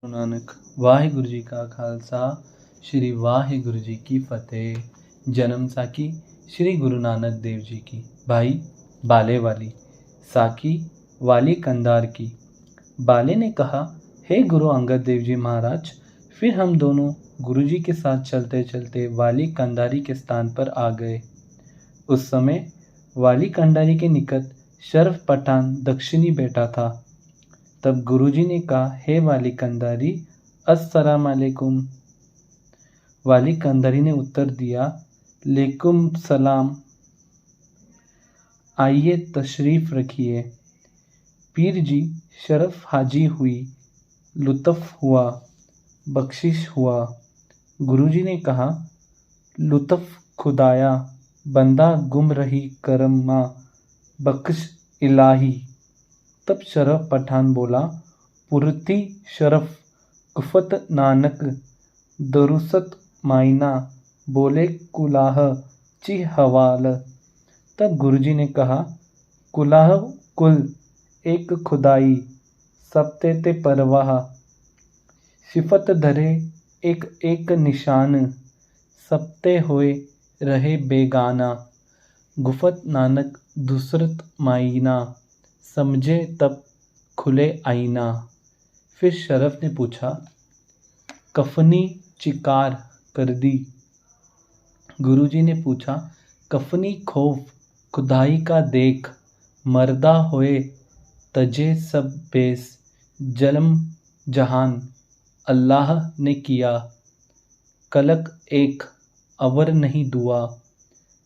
ਗੁਰੂ ਨਾਨਕ ਵਾਹਿਗੁਰੂ ਜੀ ਕਾ ਖਾਲਸਾ ਸ਼੍ਰੀ ਵਾਹਿਗੁਰੂ जी की फतेह। जन्म साखी श्री गुरु नानक देव जी की। भाई बाले वाली साखी वाली कंधार की। बाले ने कहा, हे गुरु अंगद देव जी महाराज। फिर हम दोनों गुरु जी के साथ चलते चलते वाली कंधारी के स्थान पर आ गए। उस समय वाली कंधारी के निकट शरफ पठान दक्षिणी बैठा था। तब गुरुजी ने कहा, हे वाली कंधारी, अस्सलाम वालेकुम। वाली कंधारी ने उत्तर दिया, लेकुम सलाम। आइए तशरीफ रखिए। पीर जी शरफ हाजी हुई, लुत्फ हुआ, बख्शिश हुआ। गुरुजी ने कहा, लुत्फ खुदाया, बंदा गुम रही करमा, बख्श इलाही। तब शरफ पठान बोला, पुरती शरफ कुफत नानक दरुसत मायना, बोले कुलाह ची हवाल। तब गुरुजी ने कहा, कुलाह कुल एक खुदाई, सबते ते परवाह। सिफत धरे एक एक निशान, सबते होए रहे बेगाना। गुफत नानक दुसरत मायना, समझे तब खुले आईना। फिर शरफ ने पूछा, कफनी चिकार कर दी। गुरुजी ने पूछा, कफनी खौफ खुदाई का देख, मर्दा होए तजे सब बेस। जलम जहान अल्लाह ने किया, कलक एक अवर नहीं दुआ।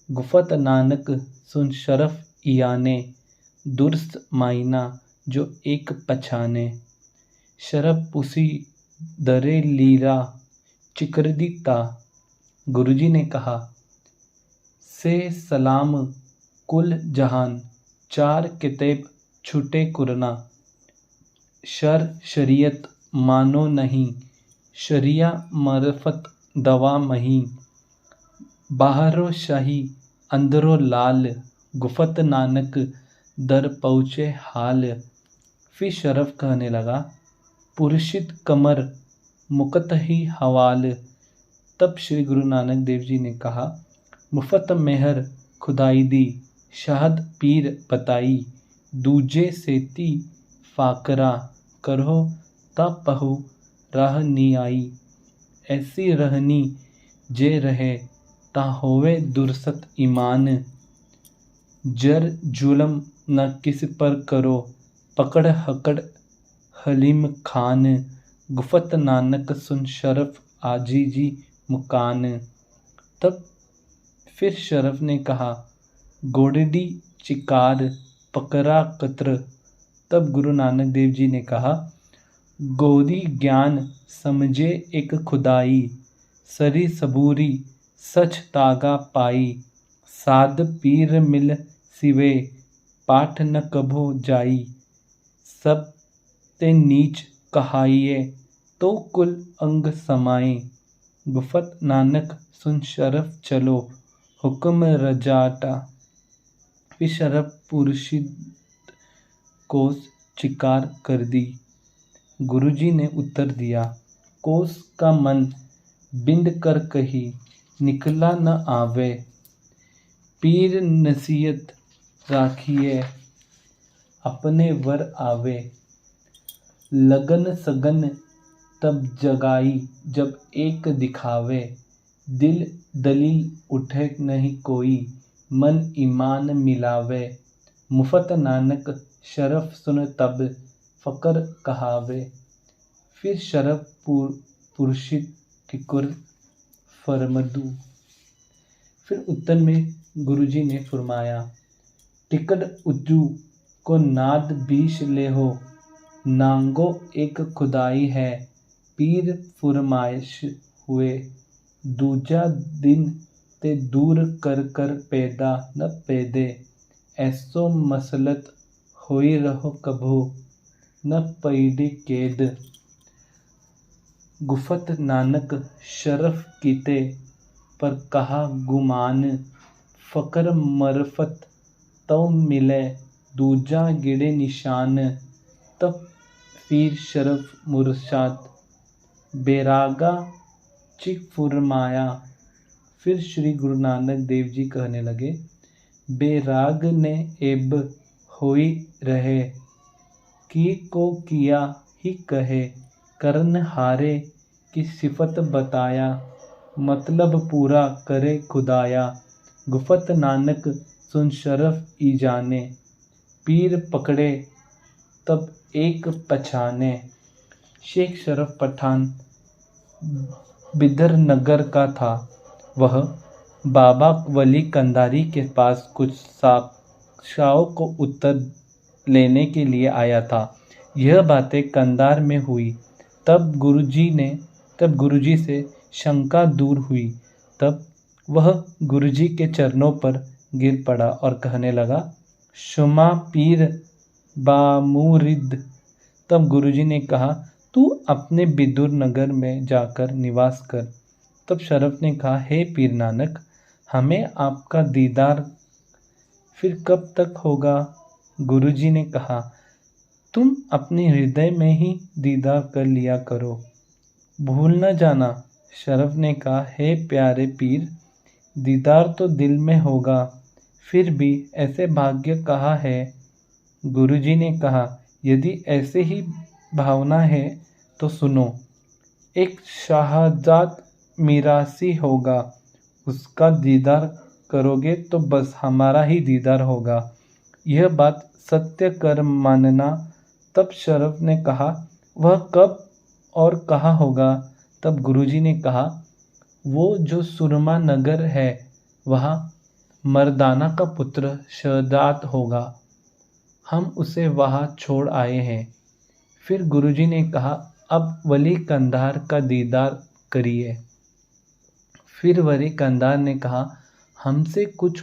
गुफत नानक सुन शरफ इयाने, दुर्स्त मायना जो एक पछाने। शरफ पुसी दरे लीरा चिकर दीता। गुरुजी ने कहा, से सलाम कुल जहान, चार किताब छूटे कुरना। शरीयत मानो नहीं, शरिया मरफत दवा मही। बाहरो शाही अंदरो लाल, गुफत नानक दर पहुँचे हाल। फिर शरफ कहने लगा, पुरुषित कमर मुकत ही हवाल। तब श्री गुरु नानक देव जी ने कहा, मुफत मेहर खुदाई दी, शाहद पीर बताई। दूजे सेती फाकरा, करो ता पहु राह नी आई। ऐसी रहनी जे रहे, ता होवे दुरसत ईमान। जर जुलम न किस पर करो, पकड़ हकड़ हलीम खान। गुफत नानक सुन शरफ आजी जी मुकान। तब फिर शरफ ने कहा, गोड़डी चिकार पकड़ा कत्र। तब गुरु नानक देव जी ने कहा, गोदी ज्ञान समझे एक खुदाई। सरी सबूरी सच तागा पाई। साध पीर मिल सिवे, पाठ न कभो जाई। सब ते नीच कहाइए, तो कुल अंग समाए। गुफत नानक सुन शरफ चलो, हुक्म रजाटा। फिर शरफ पुरुषिद कोस चिकार कर दी। गुरुजी ने उत्तर दिया, कोस का मन बिंद कर कही, निकला न आवे। पीर नसीहत राखिए, अपने वर आवे। लगन सगन तब जगाई, जब एक दिखावे। दिल दलील उठे नहीं कोई, मन ईमान मिलावे। मुफत नानक शरफ सुन तब, फकर कहावे। फिर शरफ पुरुषित ठिकुर फरमदू। फिर उत्तर में गुरुजी ने फरमाया, टिकट उज्जू को नाद बीश ले हो। नांगो एक खुदाई है, पीर फुरमाइश हुए। दूजा दिन ते दूर कर कर पैदा न पैदे। ऐसो मसलत होई रहो कभो, न पैदे कैद। गुफत नानक शरफ कीते, पर कहा गुमान। फकर मरफत तो मिले, दूजा गिड़े निशान। तब फिर शरफ मुरशाद बेरागा चिक फुरमाया। फिर श्री गुरु नानक देव जी कहने लगे, बेराग ने एब होई रहे, की को किया ही कहे, करन हारे की सिफत बताया, मतलब पूरा करे खुदाया, गुफत नानक सुन शरफ ई जाने, पीर पकड़े तब एक पछाने। शेख शरफ पठान बिदर नगर का था। वह बाबा वली कंधारी के पास कुछ साक्षाओं को उत्तर लेने के लिए आया था। यह बातें कंधार में हुई। तब गुरुजी से शंका दूर हुई। तब वह गुरुजी के चरणों पर गिर पड़ा और कहने लगा, शुमा पीर बामुरिद। तब गुरुजी ने कहा, तू अपने बिदुर नगर में जाकर निवास कर। तब शरफ ने कहा, हे पीर नानक, हमें आपका दीदार फिर कब तक होगा? गुरुजी ने कहा, तुम अपने हृदय में ही दीदार कर लिया करो, भूल न जाना। शरफ ने कहा, हे प्यारे पीर, दीदार तो दिल में होगा, फिर भी ऐसे भाग्य कहाँ है? गुरुजी ने कहा, यदि ऐसे ही भावना है तो सुनो, एक शाहजाद मीरासी होगा, उसका दीदार करोगे तो बस हमारा ही दीदार होगा। यह बात सत्य कर मानना। तब शरफ ने कहा, वह कब और कहाँ होगा? तब गुरुजी ने कहा, वो जो सुरमा नगर है, वहाँ मर्दाना का पुत्र शहजाद होगा। हम उसे वहाँ छोड़ आए हैं। फिर गुरुजी ने कहा, अब वली कंधार का दीदार करिए। फिर वली कंधार ने कहा, हमसे कुछ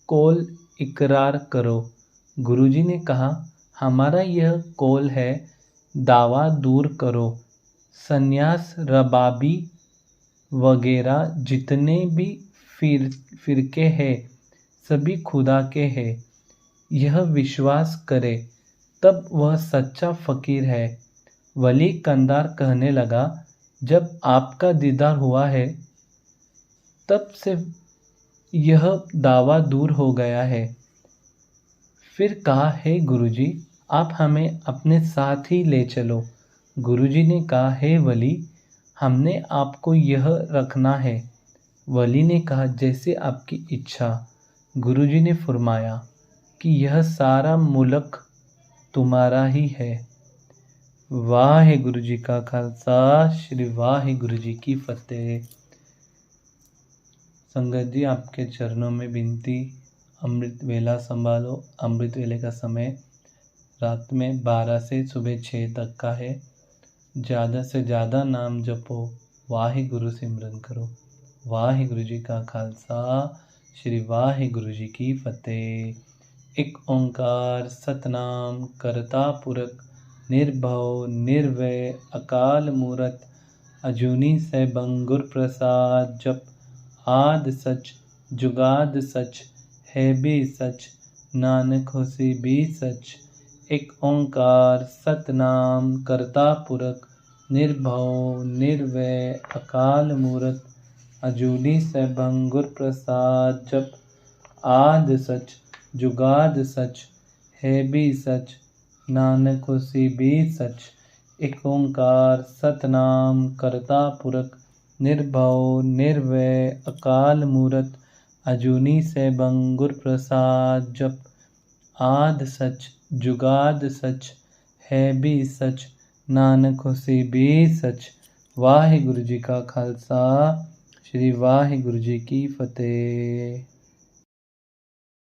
कौल इकरार करो। गुरुजी ने कहा, हमारा यह कौल है, दावा दूर करो। सन्यास रबाबी वगैरह जितने भी फिरके हैं, सभी खुदा के हैं, यह विश्वास करे तब वह सच्चा फ़कीर है। वली कंधार कहने लगा, जब आपका दीदार हुआ है तब से यह दावा दूर हो गया है। फिर कहा, हे गुरुजी, आप हमें अपने साथ ही ले चलो। गुरुजी ने कहा, हे वली, हमने आपको यह रखना है। वली ने कहा, जैसे आपकी इच्छा। गुरुजी ने फरमाया कि यह सारा मुल्क तुम्हारा ही है। वाहिगुरु जी का खालसा, श्री वाहिगुरु जी की फतेह। संगत जी, आपके चरणों में विनती, अमृत वेला संभालो। अमृत वेले का समय रात में 12 से सुबह 6 तक का है। ज़्यादा से ज़्यादा नाम जपो, वाहिगुरु सिमरन करो। वाहिगुरु जी का खालसा, श्री वाहिगुरु जी की फतेह। एक ओंकार सतनाम करता पुरख, निर्भव निर्वय अकाल मूरत, अजूनी सैभं गुर प्रसाद। जप आद सच जुगाद सच, है भी सच, नानक होसी भी सच। एक ओंकार सतनाम करता पुरख, निर्भव निर्वय अकाल मूरत, अजूनी सैभं गुर प्रसाद। जप आद सच जुगाद सच, है भी सच, नानक होसी भी सच। एक ओंकार सतनाम करता पुरख, निर्भव निर्वय अकाल मूरत, अजूनी सैभं गुर प्रसाद। जप आद सच जुगाद सच, है भी सच, नानक होसी भी सच। वाहिगुरु जी का खालसा, श्री वाहिगुरु जी की फतेह।